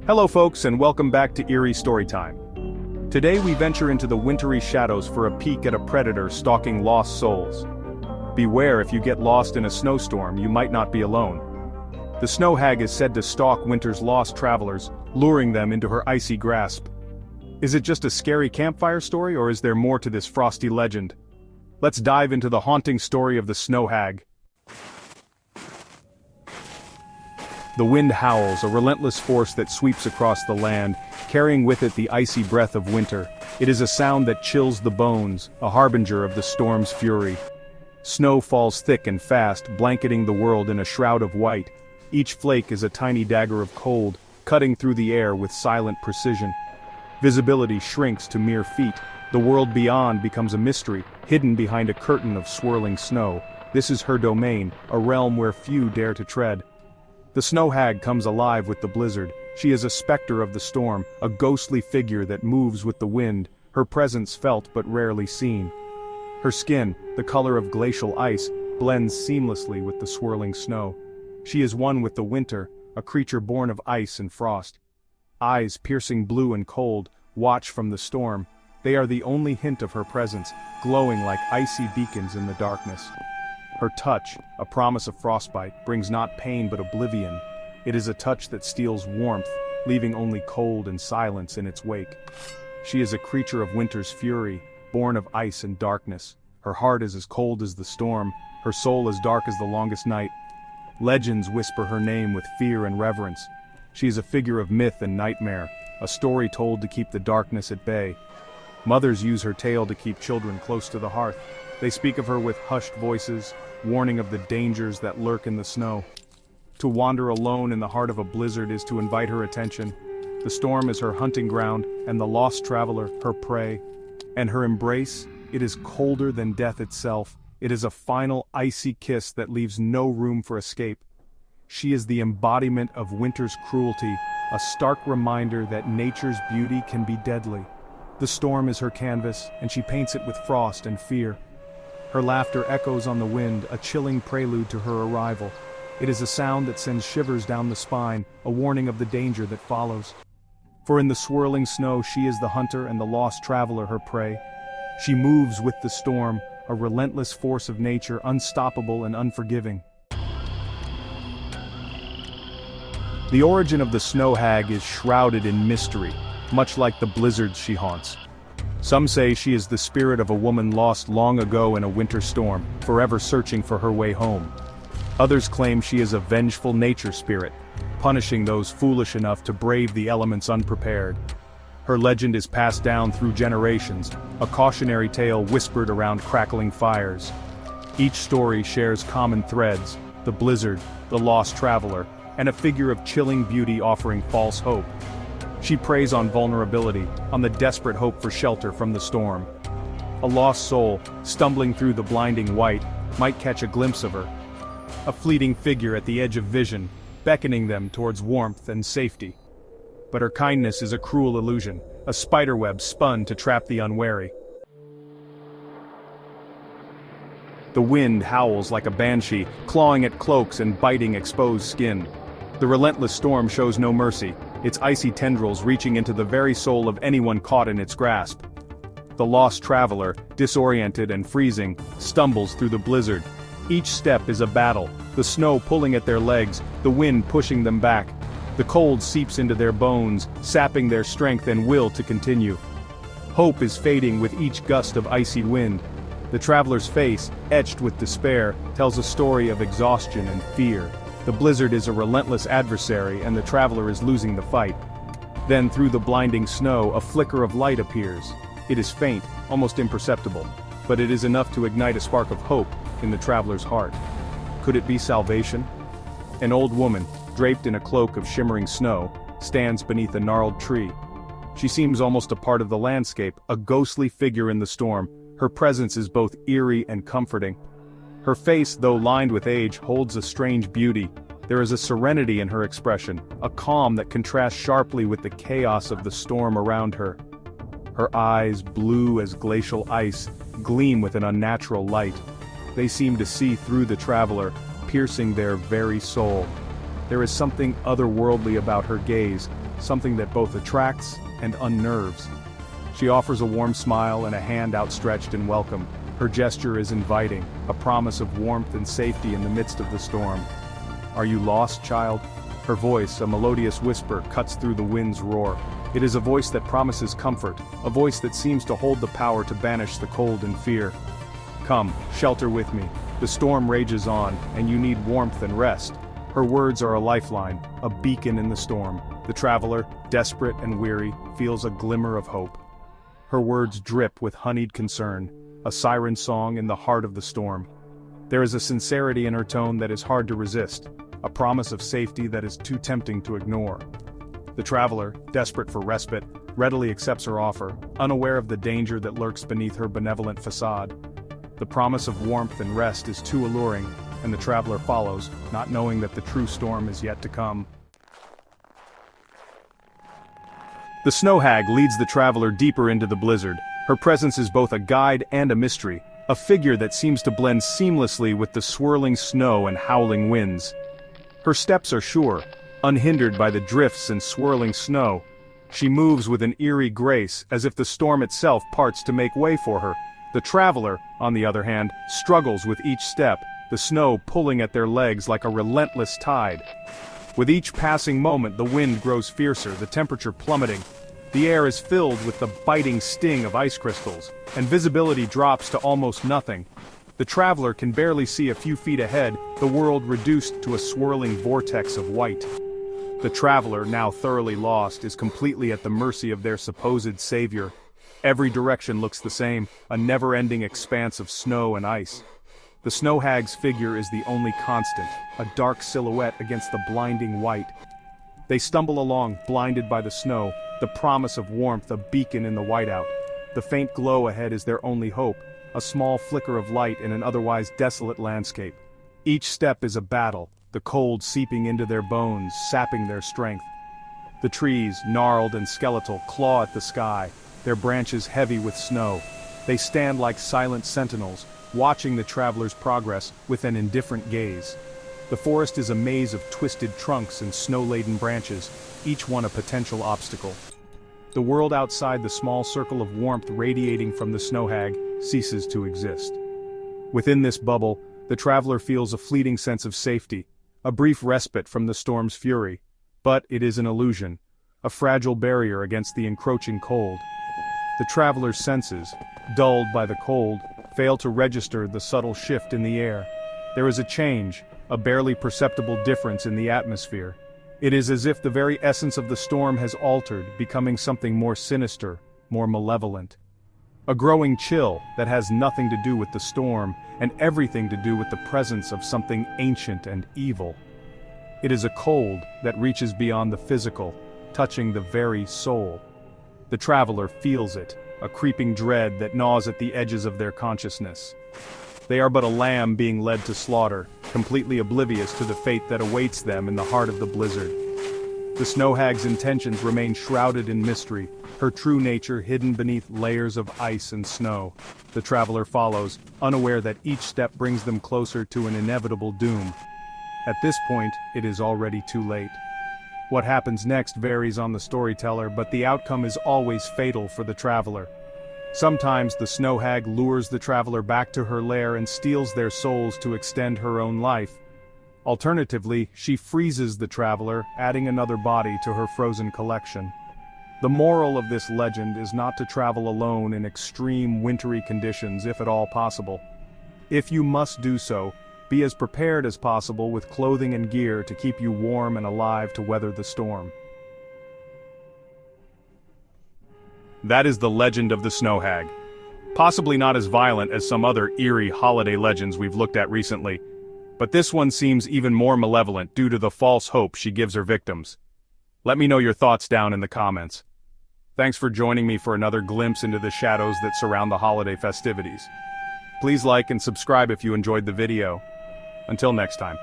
Hello folks and welcome back to Eerie Storytime. Today we venture into the wintry shadows for a peek at a predator stalking lost souls. Beware, if you get lost in a snowstorm, you might not be alone. The Snow Hag is said to stalk winter's lost travelers, luring them into her icy grasp. Is it just a scary campfire story, or is there more to this frosty legend? Let's dive into the haunting story of the Snow Hag. The wind howls, a relentless force that sweeps across the land, carrying with it the icy breath of winter. It is a sound that chills the bones, a harbinger of the storm's fury. Snow falls thick and fast, blanketing the world in a shroud of white. Each flake is a tiny dagger of cold, cutting through the air with silent precision. Visibility shrinks to mere feet. The world beyond becomes a mystery, hidden behind a curtain of swirling snow. This is her domain, a realm where few dare to tread. The Snow Hag comes alive with the blizzard. She is a specter of the storm, a ghostly figure that moves with the wind, her presence felt but rarely seen. Her skin, the color of glacial ice, blends seamlessly with the swirling snow. She is one with the winter, a creature born of ice and frost. Eyes piercing blue and cold, watch from the storm. They are the only hint of her presence, glowing like icy beacons in the darkness. Her touch, a promise of frostbite, brings not pain but oblivion. It is a touch that steals warmth, leaving only cold and silence in its wake. She is a creature of winter's fury, born of ice and darkness. Her heart is as cold as the storm, her soul as dark as the longest night. Legends whisper her name with fear and reverence. She is a figure of myth and nightmare, a story told to keep the darkness at bay. Mothers use her tale to keep children close to the hearth. They speak of her with hushed voices, warning of the dangers that lurk in the snow. To wander alone in the heart of a blizzard is to invite her attention. The storm is her hunting ground, and the lost traveler her prey. And her embrace, it is colder than death itself. It is a final icy kiss that leaves no room for escape. She is the embodiment of winter's cruelty, a stark reminder that nature's beauty can be deadly. The storm is her canvas, and she paints it with frost and fear. Her laughter echoes on the wind, a chilling prelude to her arrival. It is a sound that sends shivers down the spine, a warning of the danger that follows. For in the swirling snow she is the hunter and the lost traveler her prey. She moves with the storm, a relentless force of nature, unstoppable and unforgiving. The origin of the Snow Hag is shrouded in mystery, much like the blizzards she haunts. Some say she is the spirit of a woman lost long ago in a winter storm, forever searching for her way home. Others claim she is a vengeful nature spirit, punishing those foolish enough to brave the elements unprepared. Her legend is passed down through generations, a cautionary tale whispered around crackling fires. Each story shares common threads: the blizzard, the lost traveler, and a figure of chilling beauty offering false hope. She preys on vulnerability, on the desperate hope for shelter from the storm. A lost soul, stumbling through the blinding white, might catch a glimpse of her. A fleeting figure at the edge of vision, beckoning them towards warmth and safety. But her kindness is a cruel illusion, a spiderweb spun to trap the unwary. The wind howls like a banshee, clawing at cloaks and biting exposed skin. The relentless storm shows no mercy, its icy tendrils reaching into the very soul of anyone caught in its grasp. The lost traveler, disoriented and freezing, stumbles through the blizzard. Each step is a battle, the snow pulling at their legs, the wind pushing them back. The cold seeps into their bones, sapping their strength and will to continue. Hope is fading with each gust of icy wind. The traveler's face, etched with despair, tells a story of exhaustion and fear. The blizzard is a relentless adversary, and the traveler is losing the fight. Then through the blinding snow, a flicker of light appears. It is faint, almost imperceptible, but it is enough to ignite a spark of hope in the traveler's heart. Could it be salvation? An old woman, draped in a cloak of shimmering snow, stands beneath a gnarled tree. She seems almost a part of the landscape, a ghostly figure in the storm. Her presence is both eerie and comforting. Her face, though lined with age, holds a strange beauty. There is a serenity in her expression, a calm that contrasts sharply with the chaos of the storm around her. Her eyes, blue as glacial ice, gleam with an unnatural light. They seem to see through the traveler, piercing their very soul. There is something otherworldly about her gaze, something that both attracts and unnerves. She offers a warm smile and a hand outstretched in welcome. Her gesture is inviting, a promise of warmth and safety in the midst of the storm. "Are you lost, child?" Her voice, a melodious whisper, cuts through the wind's roar. It is a voice that promises comfort, a voice that seems to hold the power to banish the cold and fear. "Come, shelter with me. The storm rages on, and you need warmth and rest." Her words are a lifeline, a beacon in the storm. The traveler, desperate and weary, feels a glimmer of hope. Her words drip with honeyed concern, a siren song in the heart of the storm. There is a sincerity in her tone that is hard to resist, a promise of safety that is too tempting to ignore. The traveler, desperate for respite, readily accepts her offer, unaware of the danger that lurks beneath her benevolent facade. The promise of warmth and rest is too alluring, and the traveler follows, not knowing that the true storm is yet to come. The Snow Hag leads the traveler deeper into the blizzard. Her presence is both a guide and a mystery, a figure that seems to blend seamlessly with the swirling snow and howling winds. Her steps are sure, unhindered by the drifts and swirling snow. She moves with an eerie grace, as if the storm itself parts to make way for her. The traveler, on the other hand, struggles with each step, the snow pulling at their legs like a relentless tide. With each passing moment, the wind grows fiercer, the temperature plummeting. The air is filled with the biting sting of ice crystals, and visibility drops to almost nothing. The traveler can barely see a few feet ahead, the world reduced to a swirling vortex of white. The traveler, now thoroughly lost, is completely at the mercy of their supposed savior. Every direction looks the same, a never-ending expanse of snow and ice. The Snow Hag's figure is the only constant, a dark silhouette against the blinding white. They stumble along, blinded by the snow, the promise of warmth a beacon in the whiteout. The faint glow ahead is their only hope, a small flicker of light in an otherwise desolate landscape. Each step is a battle, the cold seeping into their bones, sapping their strength. The trees, gnarled and skeletal, claw at the sky, their branches heavy with snow. They stand like silent sentinels, watching the traveler's progress with an indifferent gaze. The forest is a maze of twisted trunks and snow-laden branches, each one a potential obstacle. The world outside the small circle of warmth radiating from the Snow Hag ceases to exist. Within this bubble, the traveler feels a fleeting sense of safety, a brief respite from the storm's fury. But it is an illusion, a fragile barrier against the encroaching cold. The traveler's senses, dulled by the cold, fail to register the subtle shift in the air. There is a change, a barely perceptible difference in the atmosphere. It is as if the very essence of the storm has altered, becoming something more sinister, more malevolent. A growing chill that has nothing to do with the storm, and everything to do with the presence of something ancient and evil. It is a cold that reaches beyond the physical, touching the very soul. The traveler feels it, a creeping dread that gnaws at the edges of their consciousness. They are but a lamb being led to slaughter, completely oblivious to the fate that awaits them in the heart of the blizzard. The Snow Hag's intentions remain shrouded in mystery, her true nature hidden beneath layers of ice and snow. The traveler follows, unaware that each step brings them closer to an inevitable doom. At this point, it is already too late. What happens next varies on the storyteller, but the outcome is always fatal for the traveler. Sometimes the Snow Hag lures the traveler back to her lair and steals their souls to extend her own life. Alternatively, she freezes the traveler, adding another body to her frozen collection. The moral of this legend is not to travel alone in extreme wintry conditions, if at all possible. If you must do so, be as prepared as possible with clothing and gear to keep you warm and alive to weather the storm. That is the legend of the Snow Hag. Possibly not as violent as some other eerie holiday legends we've looked at recently, but this one seems even more malevolent due to the false hope she gives her victims. Let me know your thoughts down in the comments. Thanks for joining me for another glimpse into the shadows that surround the holiday festivities. Please like and subscribe if you enjoyed the video. Until next time.